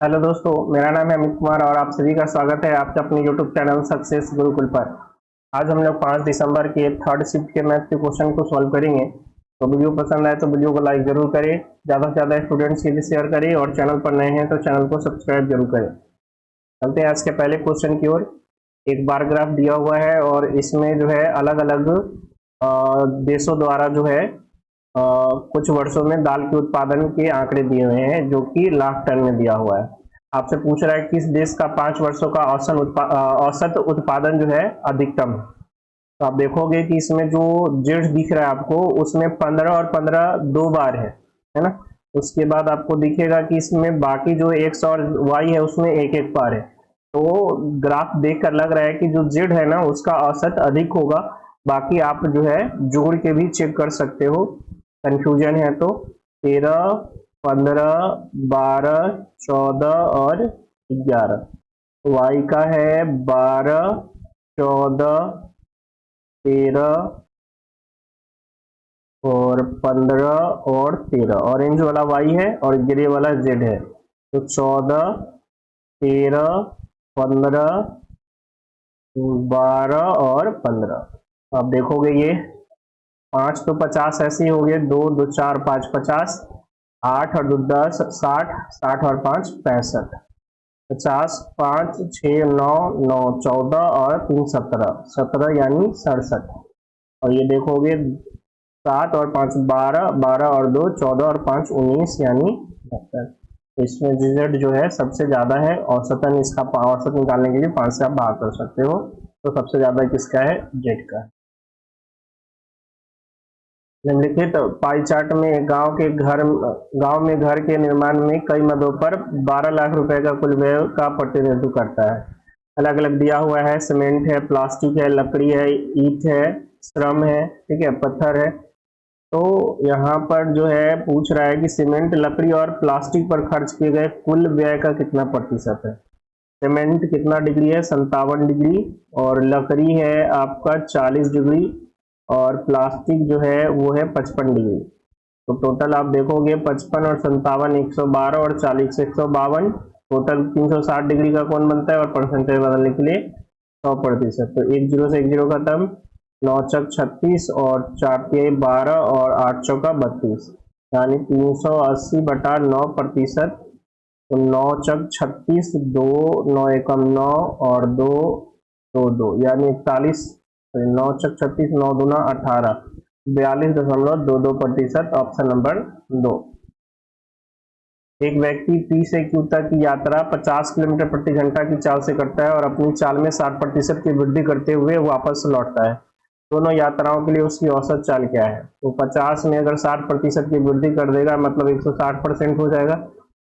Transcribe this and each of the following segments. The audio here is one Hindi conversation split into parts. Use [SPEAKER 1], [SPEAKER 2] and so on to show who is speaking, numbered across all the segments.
[SPEAKER 1] हेलो दोस्तों, मेरा नाम है अमित कुमार और आप सभी का स्वागत है आपके अपने यूट्यूब चैनल सक्सेस गुरुकुल पर। आज हम लोग 5 दिसंबर के थर्ड शिफ्ट के मैथ के क्वेश्चन को सॉल्व करेंगे। तो वीडियो पसंद आए तो वीडियो को लाइक जरूर करें, ज़्यादा से ज़्यादा स्टूडेंट्स के लिए शेयर करें और चैनल पर नए हैं तो चैनल को सब्सक्राइब जरूर करें। चलते हैं आज के पहले क्वेश्चन की ओर। एक बार ग्राफ दिया हुआ है और इसमें जो है अलग अलग देशों द्वारा जो है कुछ वर्षों में दाल के उत्पादन के आंकड़े दिए हुए हैं जो कि लाख टन में दिया हुआ है। आपसे पूछ रहा है किस देश का 5 वर्षों का औसत उत्पादन जो है अधिकतम है। तो आप देखोगे कि इसमें जो जेड दिख रहा है आपको, उसमें 15 और 15 दो बार है ना। उसके बाद आपको दिखेगा कि इसमें बाकी जो एक्स और वाई है उसमें एक एक बार है। तो ग्राफ देखकर लग रहा है कि जो जेड है ना उसका औसत अधिक होगा। बाकी आप जो है जोड़ के भी चेक कर सकते हो, कंफ्यूजन है तो। 13, 15, 12, 14 और 11। वाई का है 12, 14, 13 और 15 और 13। ऑरेंज वाला वाई है और ग्रे वाला जेड है। तो 14, 13, 15, 12 और 15। आप देखोगे ये 5 तो 50 ऐसे ही हो गए, 2 2 4 5 50, 8 और 2 10 60, 60 और 5 65, 50 5 6 9 9 14 और 3 17, 17 यानी 67। और ये देखोगे 7 और 5 12, 12 और 2 14 और 5 19 यानी 72। तो इसमें रिजल्ट जो है सबसे ज्यादा है। औसतन इसका औसत निकालने के लिए 5 से आप भाग कर सकते हो। तो सबसे ज्यादा किसका है? जेड का। निम्नलिखित पाई चार्ट में गांव में घर के निर्माण में कई मदों पर 12 लाख रुपए का कुल व्यय का प्रतिनिधित्व करता है। अलग अलग दिया हुआ है, सीमेंट है, प्लास्टिक है, लकड़ी है, ईंट है, श्रम है, ठीक है, पत्थर है। तो यहाँ पर जो है पूछ रहा है कि सीमेंट, लकड़ी और प्लास्टिक पर खर्च किए गए कुल व्यय का कितना प्रतिशत है। सीमेंट कितना डिग्री है? 57 डिग्री। और लकड़ी है आपका 40 डिग्री। और प्लास्टिक जो है वो है 55 डिग्री। तो टोटल आप देखोगे 55 और 57 112 और 40 152, टोटल 360 डिग्री का कोण बनता है। और परसेंटेज बदलने के लिए 100%। तो एक जीरो से एक जीरो खत्म, 9 चक 36 और 4 के 12 और 8 चौका 32, यानी 380/9%। तो 9 चक 36, 2 9 एकम 9 और 2 2 2 यानी 41। 9 चक 36, 9 दूना 18, 42.22%। Option number 2। एक व्यक्ति पी से क्यू तक की यात्रा 50 किलोमीटर प्रति घंटा की चाल से करता है और अपनी चाल में 60% की वृद्धि करते हुए वापस लौटता है। दोनों यात्राओं के लिए उसकी औसत चाल क्या है? तो 50 में अगर 60% की वृद्धि कर देगा मतलब 160% हो जाएगा।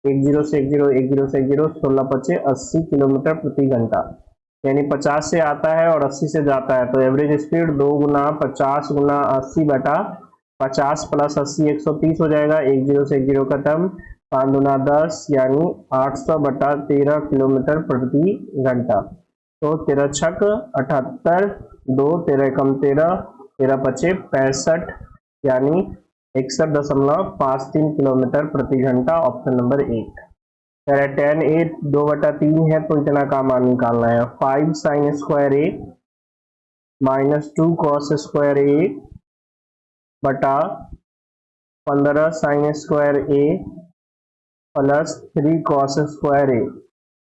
[SPEAKER 1] एक जीरो से एक जीरो, एक जीरो से एक जीरो, 16 × 5 = 80 किलोमीटर प्रति घंटा। यानी 50 से आता है और 80 से जाता है। तो एवरेज स्पीड 2 × 50 × 80/50 + 80 130 हो जाएगा। एक जीरो से एक जीरो खत्म, 5 दूना 10 यानी 800/13 किलोमीटर प्रति घंटा। तो 13 छक 78, 2 13 एकम 13, 13 पचे 65 यानी 61.53 किलोमीटर प्रति घंटा। Option number 1। कह रहे tan ए 2/3 है तो इतना का मान निकालना है। 5 sin स्क्वायर ए -2 cos स्क्वायर ए बटा 15 sin square A plus 3 cos square A.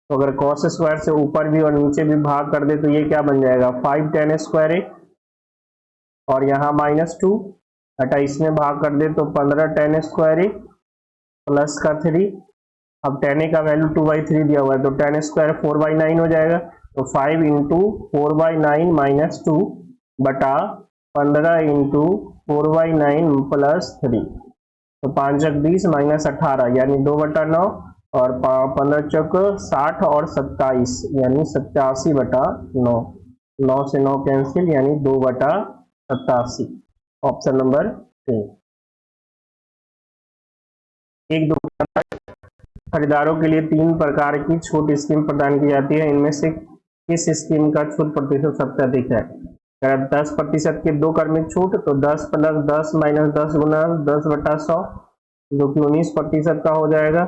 [SPEAKER 1] तो अगर cos स्क्वायर से ऊपर भी और नीचे भी भाग कर दे तो ये क्या बन जाएगा? 5 tan स्क्वायर ए और यहाँ -2 हटा इसमें भाग कर दे तो 15 tan स्क्वायर ए प्लस का 3। अब tan ए का वैल्यू 2/3 दिया हुआ है तो tan स्क्वायर 4/9 हो जाएगा। तो 5 × 4/9 - 2 बटा 15 × 4/9 प्लस 3। तो 5 × 20 -18 यानी 2/9 और 15 चौक 60 और 27 यानी 87/9। 9 से 9 कैंसिल यानी 2/87। Option number 3। एक दुकानदार खरीदारों के लिए 3 प्रकार की छूट स्कीम प्रदान की जाती है। इनमें से किस स्कीम का छूट प्रतिशत सबसे अधिक है? अगर 10% की 2 क्रमिक छूट तो 10 + 10 - 10 × 10/100 जो कि 19% का हो जाएगा।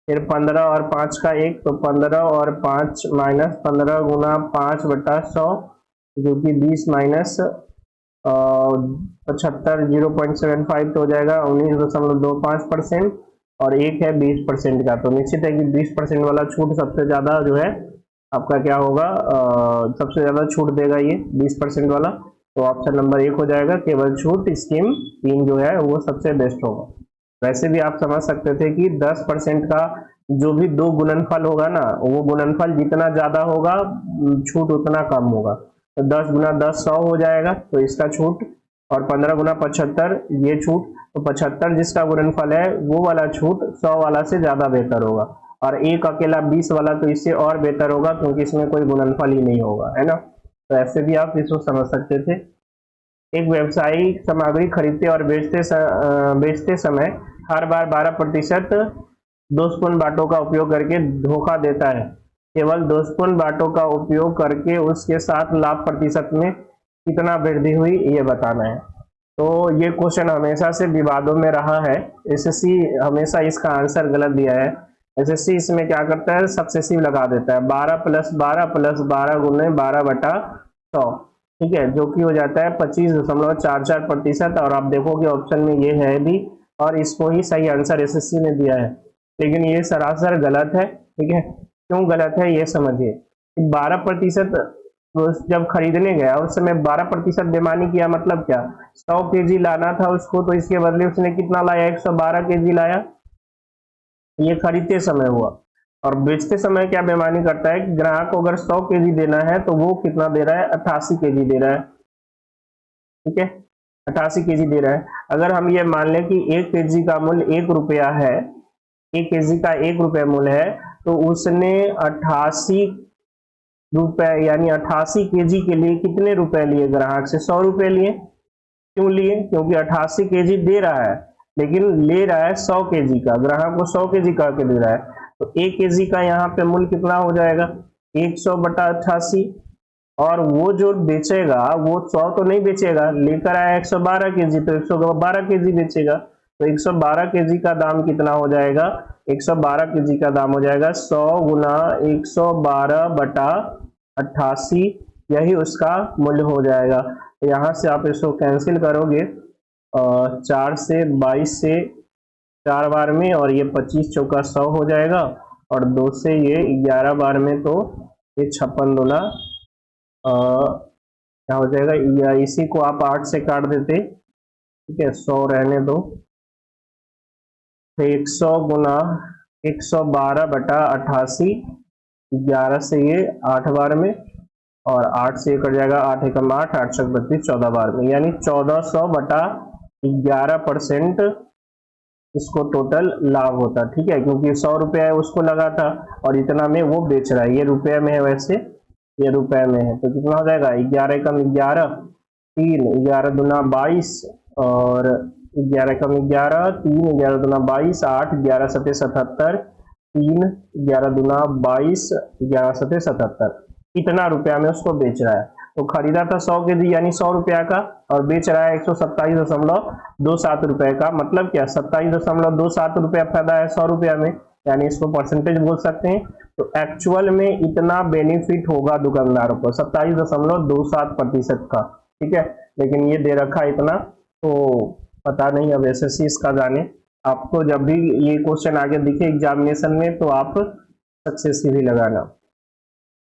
[SPEAKER 1] फिर 15 और 5 का 1, तो 15 और 5 माइनस 15 गुना 5/100, जो कि 20 माइनस 75, 0.75 तो हो जाएगा 19.25%। और एक है 20% का, तो निश्चित है कि 20% वाला छूट सबसे ज्यादा जो है आपका क्या होगा, सबसे ज्यादा छूट देगा ये 20% वाला। तो ऑप्शन नंबर 1 हो जाएगा, केवल छूट स्कीम 3 जो है वो सबसे बेस्ट होगा। वैसे भी आप समझ सकते थे कि 10% का जो भी दो गुणनफल होगा ना, वो गुणनफल जितना ज्यादा होगा छूट उतना कम होगा। तो 10 गुना 10 100 हो जाएगा, तो इसका छूट, और 15 गुना 75 ये छूट। तो 75 जिसका गुणनफल है वो वाला छूट 100 वाला से ज्यादा बेहतर होगा, और एक अकेला 20 वाला तो इससे और बेहतर होगा, क्योंकि इसमें कोई गुणनफल ही नहीं होगा, है ना। तो ऐसे भी आप इसको समझ सकते थे। एक व्यवसायी सामग्री खरीदते और बेचते समय हर बार 12% दोषपूर्ण बातों का उपयोग करके धोखा देता है। केवल दोषपूर्ण बातों का उपयोग करके उसके साथ लाभ प्रतिशत में कितना वृद्धि हुई ये बताना है। तो ये क्वेश्चन हमेशा से विवादों में रहा है। एसएससी हमेशा इसका आंसर गलत दिया है। एसएससी इसमें क्या करता है, सक्सेसिव लगा देता है, 12 + 12 + 12 गुने 12/100, ठीक है, जो कि हो जाता है 25.44%। और आप देखोगे ऑप्शन में ये है भी, और इसको ही सही आंसर एसएससी ने दिया है, लेकिन ये सरासर गलत है। ठीक है, क्यों गलत है ये समझिए। 12% जब खरीदने गया उस समय 12% बेईमानी किया, मतलब क्या, 100 केजी लाना था उसको, तो इसके बदले उसने कितना लाया, 112 केजी लाया। ये खरीदते समय हुआ। और बेचते समय क्या बेईमानी करता है कि ग्राहक को अगर 100 केजी देना है तो वो कितना दे रहा है, 88 केजी दे रहा है। ठीक है, 88 केजी दे रहा है। अगर हम ये मान लें कि 1 केजी का मूल्य 1 रुपया है, 1 केजी का 1 रुपया मूल्य है, तो उसने 88 रुपए यानी 88 केजी के लिए कितने रुपए लिए ग्राहक से, 100 रुपए लिए। क्यों लिए, क्योंकि 88 केजी दे रहा है, लेकिन ले रहा है 100 केजी का, ग्राहक को 100 केजी कह के दे रहा है। तो 1 केजी का यहाँ पे मूल्य कितना हो जाएगा, 100/88। और वो जो बेचेगा वो 100 तो नहीं बेचेगा, लेकर आया 112 केजी, तो 112 केजी बेचेगा। तो 112 केजी का दाम कितना हो जाएगा, 112 केजी का दाम हो जाएगा 100 गुना 112/88, यही उसका मूल्य हो जाएगा। तो यहाँ से आप इसको कैंसिल करोगे, 4 से 22 से 4 बार में, और ये 25 चौका 100 हो जाएगा, और 2 से ये 11 बार में, तो ये 56 दूना क्या हो जाएगा, या इसी को आप 8 से काट देते, ठीक है, 100 रहने दो। तो 100 गुना 112/88, 11 से ये 8 बार में, और 8 से कट जाएगा, 8 एकम 8, 8 छक 32, 14 बार में, यानी 1400/11% इसको टोटल लाभ होता। ठीक है, क्योंकि 100 रुपया उसको लगा था और इतना में वो बेच रहा है, ये रुपये में है, वैसे ये रुपए में है, तो कितना हो जाएगा, 11 एकम 11, 3, 11 दूना 22, और 11 एकम 11, 3, 11 दूना 22, 8, 11 सते 77, 3, 11 दूना 22, 11 सते 77, इतना रुपया में उसको बेच रहा है। तो खरीदा था 100 केजी यानी 100 रुपया का, और बेच रहा है 127.27 रुपए का, मतलब क्या, 27.27 रुपया फायदा है 100 रुपया में, यानी इसको परसेंटेज बोल सकते हैं। तो एक्चुअल में इतना बेनिफिट होगा दुकानदारों को 27.27% का। ठीक है, लेकिन ये दे रखा इतना, तो पता नहीं, अब एसएससी इसका जाने। आपको जब भी ये क्वेश्चन आगे दिखे एग्जामिनेशन में तो आप सक्सेसिव ही लगाना।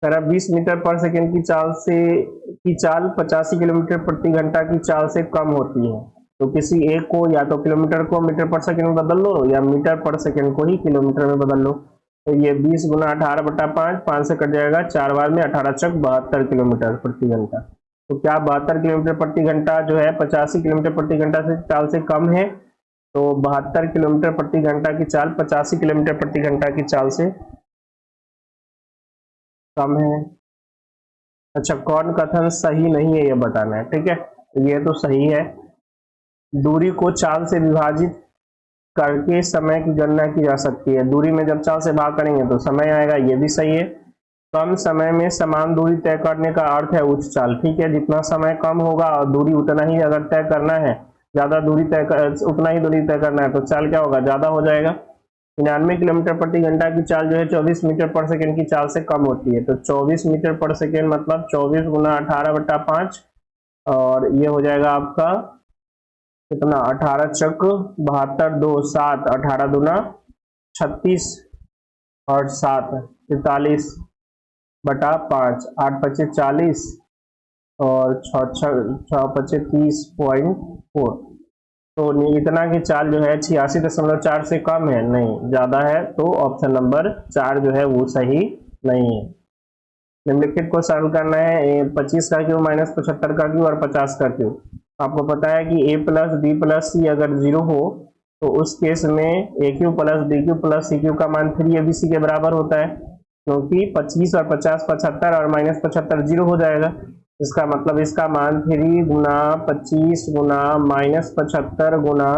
[SPEAKER 1] अगर 20 मीटर पर सेकेंड की चाल 85 किलोमीटर प्रति घंटा की चाल से कम होती है, तो किसी एक को या तो किलोमीटर को मीटर पर सेकेंड में बदल लो, या मीटर पर सेकेंड को ही किलोमीटर में बदल लो। तो ये 20 गुना 18/5, 5 से कट जाएगा 4 बार में, 18 चक 72 किलोमीटर प्रति घंटा। तो क्या 72 किलोमीटर प्रति घंटा जो है 85 किलोमीटर प्रति घंटा से चाल से कम है? तो 72 किलोमीटर प्रति घंटा की चाल 85 किलोमीटर प्रति घंटा की चाल से कम है। अच्छा, कौन कथन सही नहीं है ये बताना है। ठीक है, तो ये तो सही है। दूरी को चाल से विभाजित करके समय की गणना की जा सकती है। दूरी में जब चाल से भाग करेंगे तो समय आएगा, ये भी सही है। कम समय में समान दूरी तय करने का अर्थ है उच्च चाल। ठीक है, जितना समय कम होगा और दूरी उतना ही अगर तय करना है, ज्यादा दूरी उतना ही दूरी तय करना है, तो चाल क्या होगा, ज्यादा हो जाएगा। 99 किलोमीटर प्रति घंटा की चाल जो है 24 मीटर पर सेकेंड की चाल से कम होती है। तो 24 मीटर पर सेकेंड मतलब 24 गुना 18/5 और ये हो जाएगा आपका कितना 18 चक 72 2 7 18 दूना 36 और 7 43/5 8 पच्चे 40 और 6 पच्चे 30.4। तो इतना की चाल जो है 86.4 से कम है, नहीं ज्यादा है, तो ऑप्शन नंबर 4 जो है वो सही नहीं है। निम्नलिखित को सॉल्व करना है 25 का क्यूब माइनस 75 का क्यूब और 50 का क्यूब। आपको पता है कि a plus B plus C अगर 0 हो तो उस केस में A cube plus B cube plus C cube का मान 3abc के बराबर होता है, क्योंकि 25 और 50 75 और माइनस 75 0 हो जाएगा। इसका मतलब इसका मान 3 गुना 25 गुना माइनस 75 गुना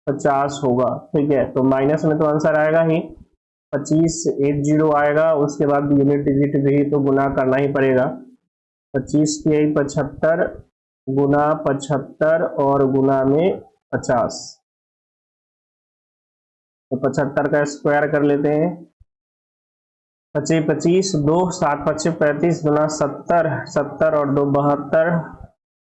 [SPEAKER 1] 50 होगा। ठीक है, तो माइनस में तो आंसर आएगा ही 25 एक 0 आएगा, उसके बाद यूनिट डिजिट भी तो गुना करना ही पड़ेगा। 25 के 75 गुना 75 और गुना में 50, तो 75 का स्क्वायर कर लेते हैं। 25 25 2 7 5 35 गुना 70 70 और 2 72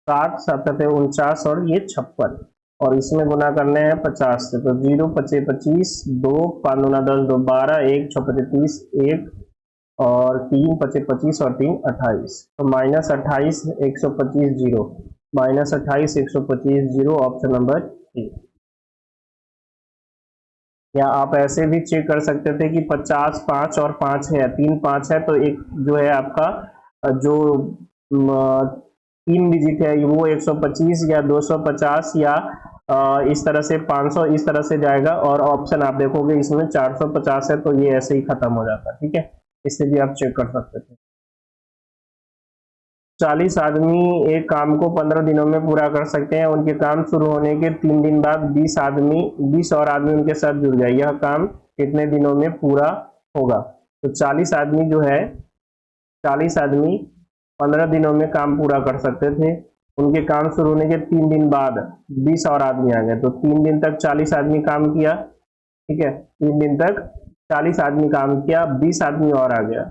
[SPEAKER 1] 7 7 49 और ये 56 और इसमें गुना करने हैं 50 से, तो 0 25 25 2 5 गुना 10 2 12 1 6 25 30 1 और 3 25 25 और 3 28, तो minus 28 125 0 minus 28 125 0 option number A. या आप ऐसे भी चेक कर सकते थे कि 50 5 और 5 है, 3 5 है, तो एक जो है आपका जो 3 डिजिट है वो 125 या 250 या इस तरह से 500 इस तरह से जाएगा, और ऑप्शन आप देखोगे इसमें 450 है, तो ये ऐसे ही खत्म हो जाता है। ठीक है, इससे भी आप चेक कर सकते थे। 40 आदमी एक काम को 15 दिनों में पूरा कर सकते हैं। उनके काम शुरू होने के 3 दिन बाद 20 और आदमी उनके साथ जुड़ जाए, यह काम कितने दिनों में पूरा होगा? तो 40 आदमी जो है 40 आदमी 15 दिनों में काम पूरा कर सकते थे। उनके काम शुरू होने के 3 दिन बाद 20 और आदमी आ गए, तो 3 दिन तक 40 आदमी काम किया। ठीक है, 3 दिन तक 40 आदमी काम किया, 20 आदमी और आ गया,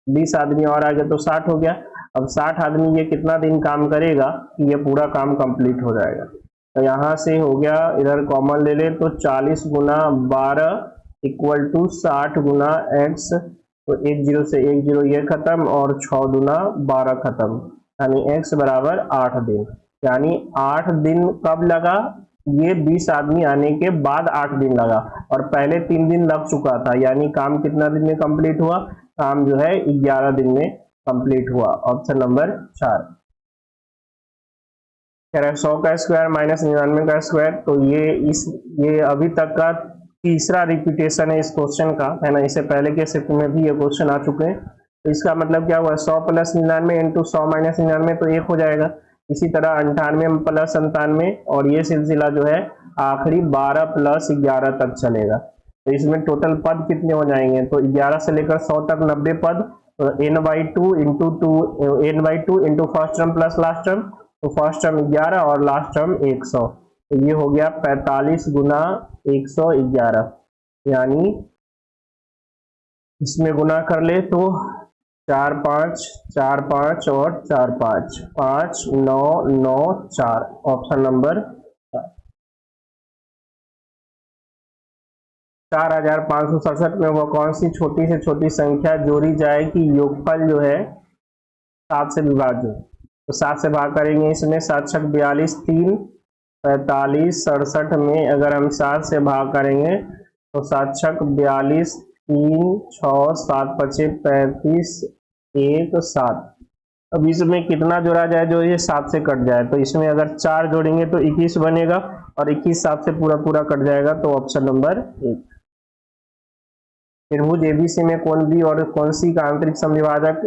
[SPEAKER 1] 20 आदमी और आ गया तो 60 हो गया। अब 60 आदमी ये कितना दिन काम करेगा कि ये पूरा काम कंप्लीट हो जाएगा? तो यहाँ से हो गया, इधर कॉमन ले ले तो 40 गुना 12 इक्वल टू 60 गुना x, तो 1 0 से 1 0 ये खत्म और 6 गुना 12 खत्म, यानी x बराबर 8 दिन। यानी 8 दिन कब लगा? ये 20 आदमी आने के बाद 8 दिन लगा, और पहले 3 दिन लग चुका था, यानी काम कितना दिन में कंप्लीट हुआ? काम जो है 11 दिन में कंप्लीट हुआ, ऑप्शन नंबर 4। कह रहा है 100 का स्क्वायर माइनस 99 का स्क्वायर, तो ये अभी तक का तीसरा रिपीटेशन है इस क्वेश्चन का, है ना। इससे पहले के शिफ्ट में भी ये क्वेश्चन आ चुके हैं। तो इसका मतलब क्या हुआ? 100 प्लस 99 इंटू 100 माइनस 99 तो 1 हो जाएगा। इसी तरह 98 प्लस 97 और ये सिलसिला जो है आखिरी 12 प्लस 11 तक चलेगा। तो इसमें टोटल पद कितने हो जाएंगे? तो 11 से लेकर 100 तक 90 पद, तो n/2 into first term plus last term, तो फर्स्ट टर्म 11 और लास्ट टर्म 100, तो ये हो गया 45 गुना 111, यानी इसमें गुना कर ले तो 4 5 4 5 और 4 5 5 9 9 4, ऑप्शन नंबर 4567 में वह कौन सी छोटी से छोटी संख्या जोड़ी जाए कि योगफल जो है 7 से विभाज्य? तो 7 से भाग करेंगे, इसमें 7 छक 42 3 45 67 में अगर हम 7 से भाग करेंगे तो 7 छक 42 3 6 7 पचे 35 1 7। अब इसमें कितना जोड़ा जाए जो ये 7 से कट जाए? तो इसमें अगर 4 जोड़ेंगे तो 21 बनेगा, और 21 7 से पूरा पूरा कट जाएगा, तो ऑप्शन नंबर 1। त्रिभुज एबीसी में कोण बी और कोण सी का आंतरिक समविभाजक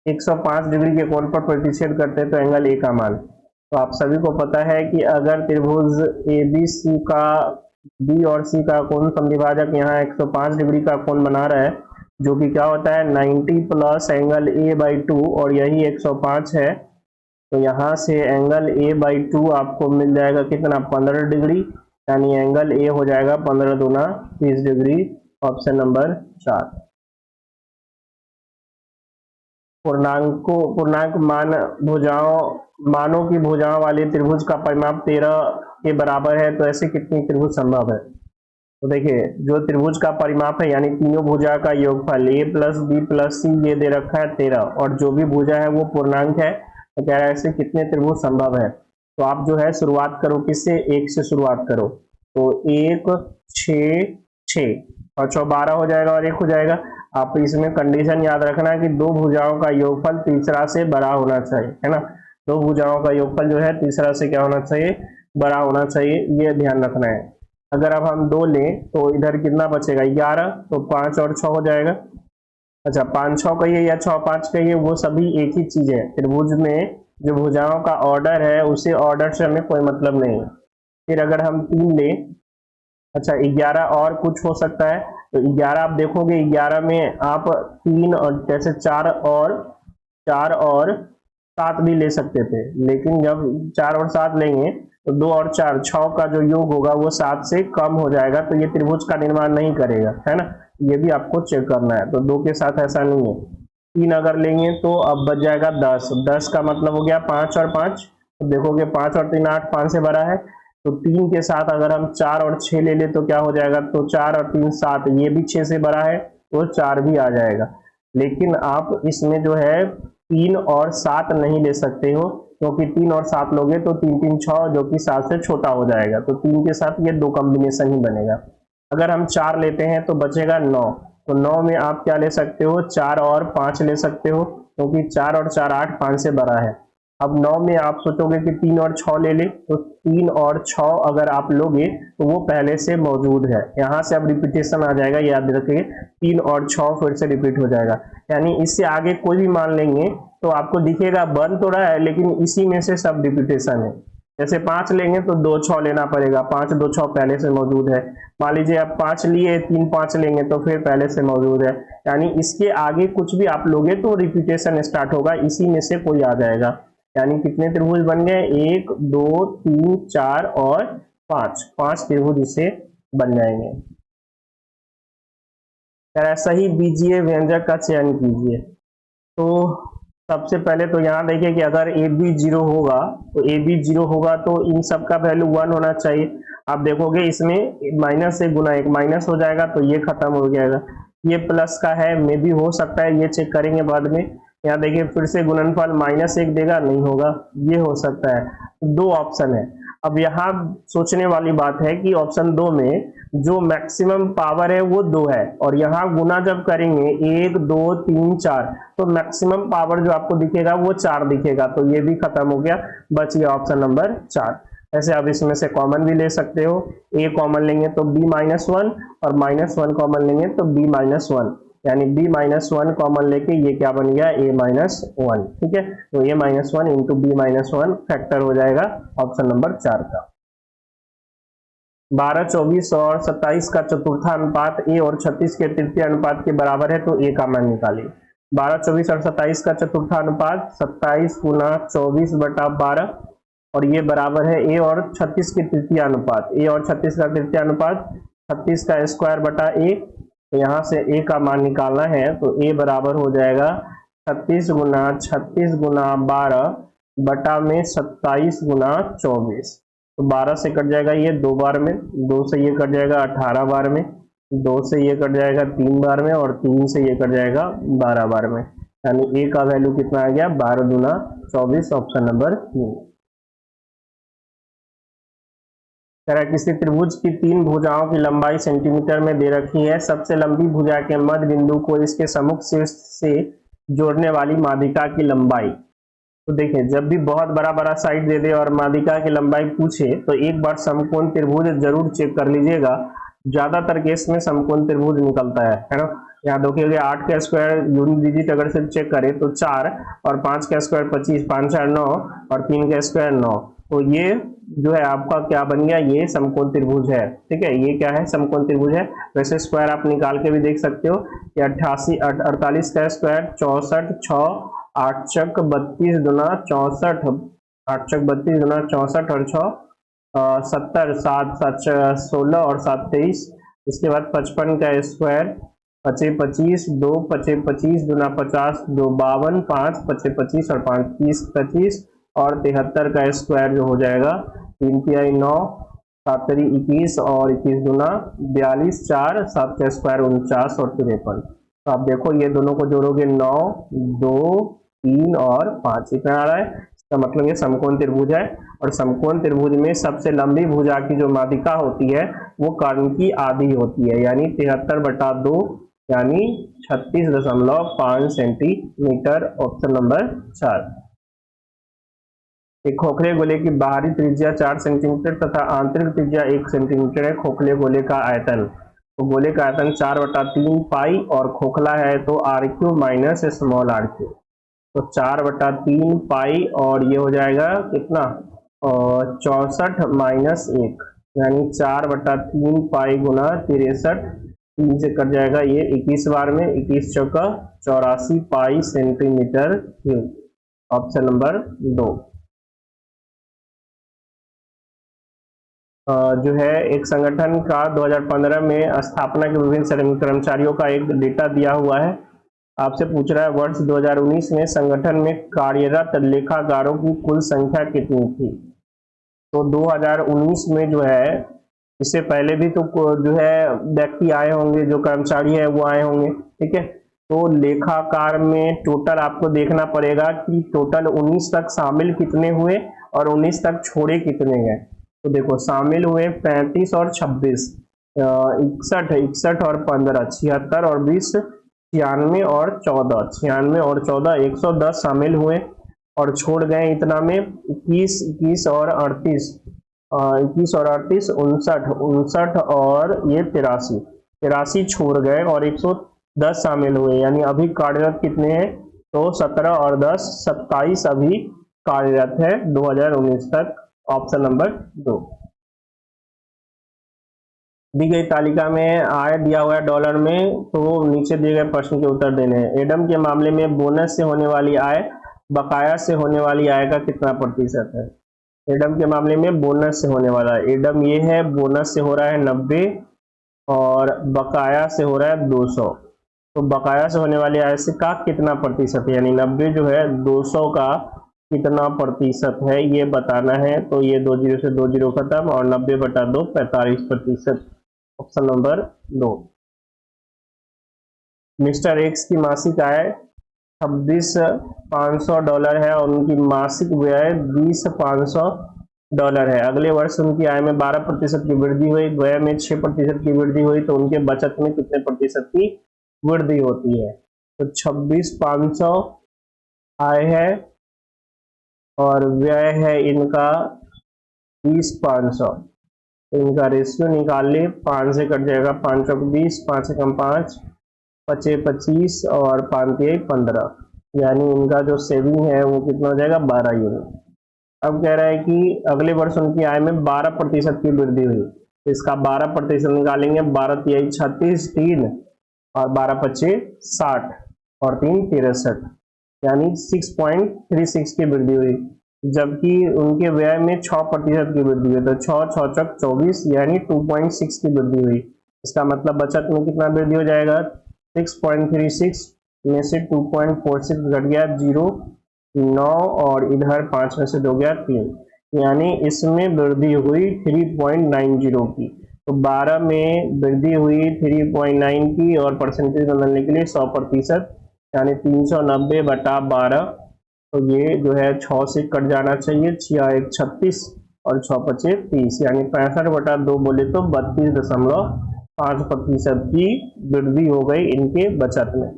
[SPEAKER 1] 105 डिग्री के कोण पर प्रतिच्छेद करते हैं, तो एंगल ए का मान। तो आप सभी को पता है कि अगर त्रिभुज एबीसी का बी और सी का कोण समविभाजक यहाँ 105 डिग्री का कोण बना रहा है, जो कि क्या होता है 90 प्लस एंगल a/2, और यही 105 है, तो यहाँ से एंगल a/2 आपको मिल जाएगा कितना? 15 डिग्री, यानी एंगल ए हो जाएगा 15 दूना 30 डिग्री, ऑप्शन नंबर 4। पूर्णांक मानों की भुजाओं वाले त्रिभुज का परिमाप 13 के बराबर है, तो ऐसे कितनी त्रिभुज संभव है? तो देखिए, जो त्रिभुज का परिमाप है यानी तीनों भुजा का योगफल a प्लस बी प्लस सी ये दे रखा है 13, और जो भी भुजा है वो पूर्णांक है, तो कह रहा है ऐसे कितने त्रिभुज संभव है। तो आप जो है शुरुआत करो किससे, 1 से शुरुआत करो, तो 1 6 6 और 6 12 हो जाएगा और 1 हो जाएगा। आप इसमें कंडीशन याद रखना कि दो भुजाओं का योगफल तीसरा से बड़ा होना चाहिए, है ना। दो भुजाओं का योगफल जो है तीसरा से क्या होना चाहिए, बड़ा होना चाहिए, ये ध्यान रखना है। अगर अब हम 2 लें तो इधर कितना बचेगा 11, तो 5 और 6 हो जाएगा। अच्छा 5 6 कहिए या 6 5 कहिए, वो सभी एक ही चीज है। त्रिभुज में जो भुजाओं का ऑर्डर है उसे ऑर्डर से हमें कोई मतलब नहीं है। फिर अगर हम 3 लें, अच्छा 11 और कुछ हो सकता है, तो 11 आप देखोगे 11 में आप 3 और जैसे 4 और 7 भी ले सकते थे, लेकिन जब 4 और 7 लेंगे तो 2 और 4 6 का जो योग होगा वो 7 से कम हो जाएगा, तो ये त्रिभुज का निर्माण नहीं करेगा, है ना। ये भी आपको चेक करना है। तो 2 के साथ ऐसा नहीं है। 3 अगर लेंगे तो अब बच जाएगा 10, 10 का मतलब हो गया 5 और 5, तो देखोगे 5 और 3 8, 5 से बड़ा है। तो 3 के साथ अगर हम 4 और 6 ले ले तो क्या हो जाएगा, तो 4 और 3 7, ये भी 6 से बड़ा है, तो 4 भी आ जाएगा। लेकिन आप इसमें जो है 3 और 7 नहीं ले सकते हो, क्योंकि 3 और 7 लोगे तो 3 3 6 जो कि 7 से छोटा हो जाएगा, तो 3 के साथ ये 2 कॉम्बिनेशन ही बनेगा। अगर हम 4 लेते हैं तो बचेगा 9, तो 9 में आप क्या ले सकते हो, 4 और 5 ले सकते हो, क्योंकि 4 और 4 8, 5 से बड़ा है। अब 9 में आप सोचोगे कि 3 और 6 ले ले, तो 3 और 6 अगर आप लोगे तो वो पहले से मौजूद है, यहां से अब रिपीटेशन आ जाएगा, याद रखिए 3 और 6 फिर से रिपीट हो जाएगा। यानी इससे आगे कोई भी मान लेंगे तो आपको दिखेगा बन तो रहा है, लेकिन इसी में से सब रिपीटेशन है। जैसे 5 लेंगे तो 2 6 लेना पड़ेगा, 5 2 6 पहले से मौजूद है। मान लीजिए आप 5 लिए, 3 5 लेंगे तो फिर पहले से मौजूद है। यानी इसके आगे कुछ भी आप लोगे तो रिपीटेशन स्टार्ट होगा, इसी में से कोई आ जाएगा। यानी कितने त्रिभुज बन गए, 1 2 3 4 और 5, 5 त्रिभुज इसे बन जाएंगे। सही बीजीय व्यंजक का चयन कीजिए। तो सबसे पहले तो यहाँ देखिए कि अगर ए बी 0 होगा तो ए बी 0 होगा तो इन सब का वैल्यू 1 होना चाहिए। आप देखोगे इसमें माइनस से गुना 1 माइनस हो जाएगा, तो ये खत्म हो जाएगा। ये प्लस का है, मे भी हो सकता है, ये चेक करेंगे बाद में। यहाँ देखिए फिर से गुणनफल -1 देगा, नहीं होगा, ये हो सकता है। 2 ऑप्शन है। अब यहाँ सोचने वाली बात है कि ऑप्शन 2 में जो मैक्सिमम पावर है वो 2 है, और यहाँ गुना जब करेंगे 1 2 3 4, तो मैक्सिमम पावर जो आपको दिखेगा वो 4 दिखेगा, तो ये भी खत्म हो गया, बच गया ऑप्शन नंबर 4। ऐसे आप इसमें से कॉमन भी ले सकते हो, a कॉमन लेंगे तो b -1 और -1 कॉमन लेंगे तो b -1, यानी b -1 कॉमन लेके ये क्या बन गया, a -1, ठीक है। तो a -1 इंटू b -1 फैक्टर हो जाएगा ऑप्शन नंबर 4 का। 12 24 और 27 का चतुर्थानुपात a और 36 के तृतीय अनुपात के बराबर है, तो a का मान निकालिए। 12 24 और 27 का चतुर्थानुपात 27 गुना 24 बटा 12, और ये बराबर है a और 36 के तृतीय अनुपात, a और 36 का तृतीय अनुपात 36 का स्क्वायर बटा a। तो यहाँ से a का मान निकालना है, तो a बराबर हो जाएगा 36 गुना 12 बटा में 27 गुना 24, तो 12 से कट जाएगा ये 2 बार में, 2 से ये कट जाएगा 18 बार में, 2 से ये कट जाएगा 3 बार में, और 3 से ये कट जाएगा 12 बार में। यानी a का वैल्यू कितना आ गया, 12 दूना 24, ऑप्शन नंबर 3। किसी त्रिभुज की 3 भुजाओं की लंबाई सेंटीमीटर में दे रखी है। सबसे लंबी भुजा के मध्य बिंदु को इसके सम्मुख शीर्ष से जोड़ने वाली माध्यिका की लंबाई। तो देखिए, जब भी बहुत बड़ा बड़ा साइड दे दे और माध्यिका की लंबाई पूछे तो एक बार समकोण त्रिभुज जरूर चेक कर लीजिएगा। ज्यादातर केस में समकोण त्रिभुज निकलता है ना। यहाँ देखिए 8 का स्क्वायर यूनिट डिजिट अगर से चेक करें तो 4, और 5 का स्क्वायर 25, 5 4 9, और 3 का स्क्वायर 9, तो ये जो है आपका क्या बन गया, ये समकोण त्रिभुज है, ठीक है। ये क्या है, समकोण त्रिभुज है। वैसे स्क्वायर आप निकाल के भी देख सकते हो कि 48 का स्क्वायर 64, 6 8 चक 32 गुना 64, 8 चक 32 गुना 64 और 6 70, 7 7 16 और 7 23, इसके बाद 55 का स्क्वायर, 5 25, 2 5 25, दूना 50, 2 52, 5 5 25 और 5 30 25 और 73 का स्क्वायर जो हो जाएगा 3 तिहाई 9, 7 तिहाई 21 और 21 दूना 42, 4 7 का स्क्वायर 49 और 53। तो आप देखो ये दोनों को जोड़ोगे 9 2 3 और 5 इतना आ रहा है। इसका मतलब ये समकोण त्रिभुज है और समकोण त्रिभुज में सबसे लंबी भुजा की जो माध्यिका होती है वो कर्ण की आधी होती है, यानी 73/2 यानी 36.5 सेंटीमीटर। Option number 4। एक खोखले गोले की बाहरी त्रिज्या 4 सेंटीमीटर तथा आंतरिक त्रिज्या 1 सेंटीमीटर है। खोखले गोले का आयतन, तो गोले का आयतन 4/3 पाई और खोखला है तो r³ माइनस स्मॉल r³। तो 4/3 पाई और ये हो जाएगा कितना 64 माइनस 1 यानी 4/3 पाई गुना 63, 3 से कट जाएगा ये 21 बार में, 21 चौका 84 पाई सेंटीमीटर क्यूब। Option number 2। जो है एक संगठन का 2015 में स्थापना के विभिन्न कर्मचारियों का एक डेटा दिया हुआ है। आपसे पूछ रहा है वर्ष 2019 में संगठन में कार्यरत लेखाकारों की कुल संख्या कितनी थी। तो 2019 में जो है, इससे पहले भी तो जो है व्यक्ति आए होंगे, जो कर्मचारी है वो आए होंगे, ठीक है। तो लेखाकार में टोटल आपको देखना पड़ेगा कि टोटल 19 तक शामिल कितने हुए और 19 तक छोड़े कितने गए। तो देखो शामिल हुए 35 और 26, 61 और 15, 76 और 20, 96 और 14, 96 और 14, 110 शामिल हुए और छोड़ गए इतना में 21 और 38, 21 और 38 59 और ये 83 छोड़ गए और 110 शामिल हुए, यानी अभी कार्यरत कितने हैं तो 17 और 10 27 अभी कार्यरत है 2019 तक। Option number 2। दी गई तालिका में आय दिया हुआ है डॉलर में, तो नीचे दिए गए प्रश्न के उत्तर देने हैं। एडम के मामले में बोनस से होने वाली आय बकाया से होने वाली आय का कितना प्रतिशत है। एडम के मामले में बोनस से होने वाला है, एडम ये है, बोनस से हो रहा है 90 और बकाया से हो रहा है 200। तो बकाया से होने वाली आय से का कितना प्रतिशत है, यानी 90 जो है 200 का कितना प्रतिशत है ये बताना है। तो ये 2 जीरो से 2 जीरो खत्म और 90/2 45%। Option number 2। मिस्टर एक्स की मासिक आय $26,500 है और उनकी मासिक व्यय $20,500 है। अगले वर्ष उनकी आय में 12% की वृद्धि हुई, व्यय में 6% की वृद्धि हुई, तो उनके बचत में कितने प्रतिशत की वृद्धि होती है। तो 26,500 आय है और व्यय है इनका 20,500, तो इनका रेशियो निकाल ले, 5 से कट जाएगा 5 चौक 20, 5 एकम 5, 5 25 और 5 1 15, यानी इनका जो सेविंग है वो कितना हो जाएगा 12 यूनिट। अब कह रहा है कि अगले वर्ष उनकी आय में 12% की वृद्धि हुई, तो इसका 12% निकालेंगे, 12 तिहाई 36, 3 और 12 पच्चे 60 और 3 63, यानी 6.36 की वृद्धि हुई, जबकि उनके व्यय में 6% की वृद्धि हुई, तो 6 6 चक 24 यानी 2.6 की वृद्धि हुई। इसका मतलब बचत में कितना वृद्धि हो जाएगा 6.36 में से 2.46 घट गया 0 9 और इधर 5 में से 2 गया 3, यानी इसमें वृद्धि हुई 3.90 की। तो 12 में वृद्धि हुई 3.9 की और परसेंटेज बदलने के लिए 100%, यानी 390/12, तो ये जो है 6 से कट जाना चाहिए, 6 1 36 और 6 5 30, यानी 65/2 बोले तो 32.5% की वृद्धि हो गई इनके बचत में।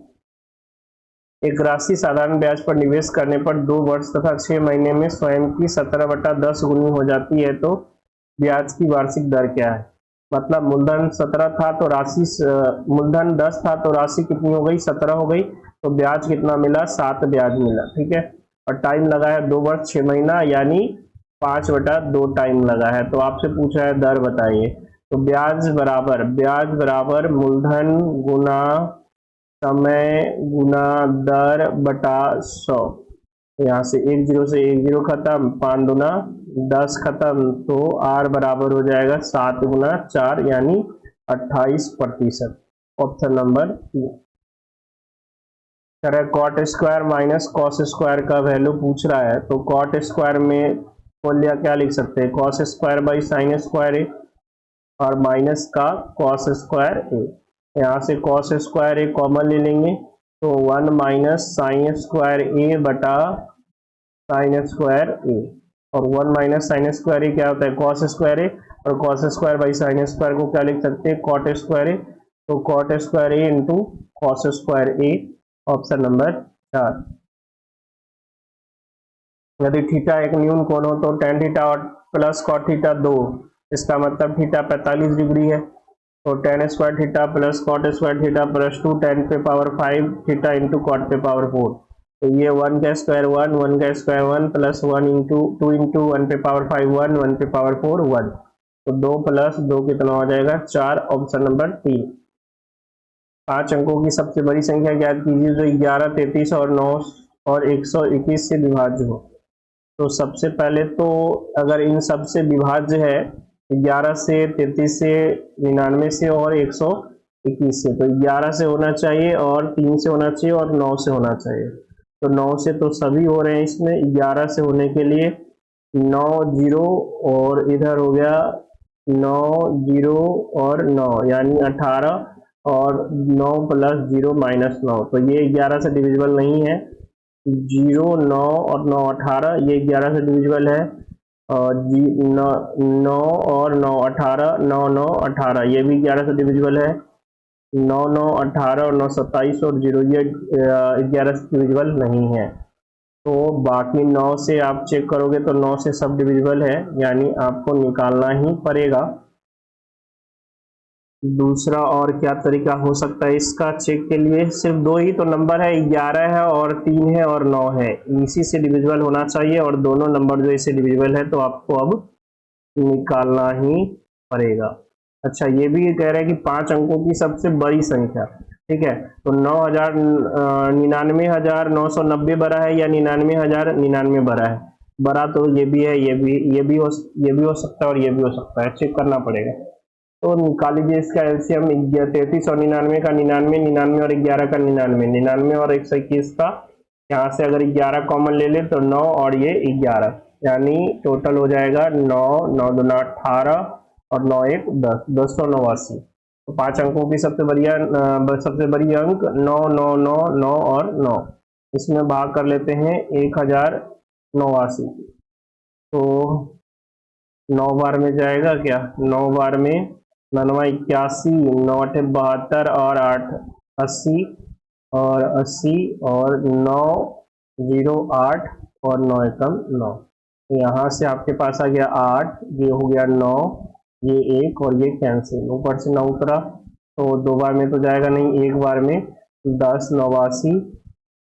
[SPEAKER 1] एक राशि साधारण ब्याज पर निवेश करने पर 2 वर्ष तथा 6 महीने में स्वयं की 17/10 गुनी हो जाती है, तो ब्याज की वार्षिक दर क्या है। मतलब मूलधन 17 था तो राशि मूलधन 10 था तो राशि कितनी हो गई 17 हो गई, तो ब्याज कितना मिला 7 ब्याज मिला, ठीक है। और टाइम लगा है 2 वर्ष 6 महीना, यानी 5/2 टाइम लगा है। तो आपसे पूछा है दर बताइए, तो ब्याज बराबर मूलधन गुना समय गुना दर बटा 100। यहाँ से 1 जीरो से 1 जीरो खत्म, 5 दूना 10 खत्म, तो R बराबर हो जाएगा 7 गुना 4 यानी 28%। Option number 3। Cot square minus cos square का वैल्यू पूछ रहा है, तो कॉट स्क्वायर में फॉर्मूला क्या लिख सकते हैं, cos square by sine square A और माइनस का कॉस स्क्वायर ए। यहाँ से कॉस स्क्वायर ए कॉमन ले लेंगे तो 1 माइनस साइन स्क्वायर ए बटा साइन स्क्वायर ए, और 1 माइनस साइन स्क्वायर ए क्या होता है, कॉस स्क्वायर ए, और cos square by sine square को क्या लिख सकते हैं, कॉट स्क्वायर ए, तो cot square A into cos square A. Option number 4। यदि थीटा एक न्यून कोण हो तो टेन थीटा और प्लस कॉट थीटा 2, इसका मतलब थीटा 45 डिग्री है, तो tan square theta plus cot square theta plus 2 10 पे पावर 5 थीटा इंटू कॉट पे पावर 4, तो ये 1 का स्क्वायर 1, 1 का स्क्वायर 1 प्लस 1 इंटू 2 इंटू 1 पे पावर 5 1, 1 पे पावर 4 1, तो 2 प्लस 2 कितना हो जाएगा 4। Option number 3। 5 अंकों की सबसे बड़ी संख्या ज्ञात कीजिए जो 11, 33 और 9 और 121 से विभाज्य हो। तो सबसे पहले तो अगर इन सब से विभाज्य है 11 से, 33 से, 99 से और 121 से, तो 11 से होना चाहिए और 3 से होना चाहिए और 9 से होना चाहिए, तो 9 से तो सभी हो रहे हैं इसमें। 11 से होने के लिए 9 0 और इधर हो गया 9 0 और 9 यानी 18 और 9 प्लस 0 माइनस 9, तो ये 11 से डिविजिबल नहीं है। 0 9 और 9 18 ये 11 से डिविजिबल है, और 9 और 9 18, 9 9 18 ये भी 11 से डिविजिबल है। 9 9 18 और 9 27 और 0 ये 11 से डिविजिबल नहीं है। तो बाकी 9 से आप चेक करोगे तो 9 से सब डिविजिबल है, यानी आपको निकालना ही पड़ेगा। दूसरा और क्या तरीका हो सकता है इसका चेक के लिए, सिर्फ दो ही तो नंबर है, 11 है और 3 है और 9 है, इसी से डिविजिबल होना चाहिए, और दोनों नंबर जो इससे डिविजिबल है तो आपको अब निकालना ही पड़ेगा। अच्छा, ये भी कह रहे हैं कि 5 अंकों की सबसे बड़ी संख्या, ठीक है, तो 99,990 बड़ा है या 99,099 बड़ा है, बड़ा तो ये भी है, ये भी हो सकता है और ये भी हो सकता है, चेक करना पड़ेगा। तो निकाल लीजिए इसका एलसीएम, 33 और 99 का 99, 99 और 11 का 99, 99 और 121 का, यहाँ से अगर 11 कॉमन ले ले तो 9 और ये 11, यानी टोटल हो जाएगा 9 9 2 18 और 9 1 10, 289। तो 5 अंकों की सबसे बड़ी अंक 9 9 9 9 और 9, इसमें भाग कर लेते हैं 1089, तो 9 बार में जाएगा क्या, 9 बार में 9 81, 9 72 और 8 80 और 80 और 9 0 8 और 9 एकम 9, तो यहाँ से आपके पास आ गया 8, ये हो गया 9, ये 1 और ये कैंसिल, ऊपर से 9 उतरा, तो 2 बार में तो जाएगा नहीं, 1 बार में 10 89,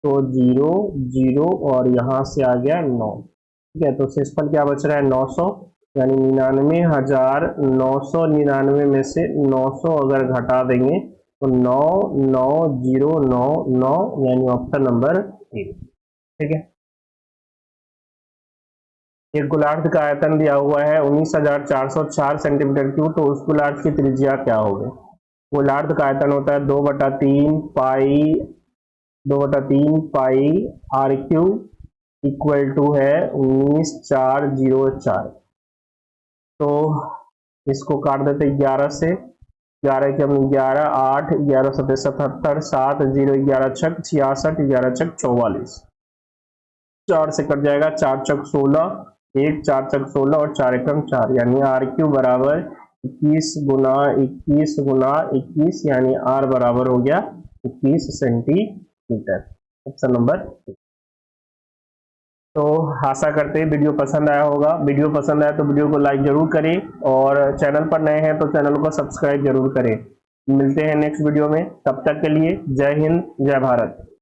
[SPEAKER 1] तो 0 0 और यहाँ से आ गया 9, ठीक है, तो शेषफल क्या बच रहा है 900, यानी 99,999 में से 900 अगर घटा देंगे तो 99099, यानी ऑप्शन नंबर 3, ठीक है। एक गोलार्ध का आयतन दिया हुआ है 19,404 सेंटीमीटर क्यूब, तो उस गोलार्ध की त्रिज्या क्या होगी। गोलार्ध का आयतन होता है 2/3 पाई आर क्यूब इक्वल टू है 19,404, तो इसको काट देते 11 से, 11 के हम 11 8 11 7 77 7 0 11 6 66 11 6 44, 4 से कट जाएगा, 4 चक 16, 1 4 चक 16 और 4 एकम 4, यानी आर क्यू बराबर 21 गुना 21 गुना 21, यानी आर बराबर हो गया 21 सेंटीमीटर। Option number. तो आशा करते हैं वीडियो पसंद आया होगा, वीडियो पसंद आया तो वीडियो को लाइक जरूर करें, और चैनल पर नए हैं तो चैनल को सब्सक्राइब जरूर करें। मिलते हैं नेक्स्ट वीडियो में, तब तक के लिए जय हिंद जय भारत।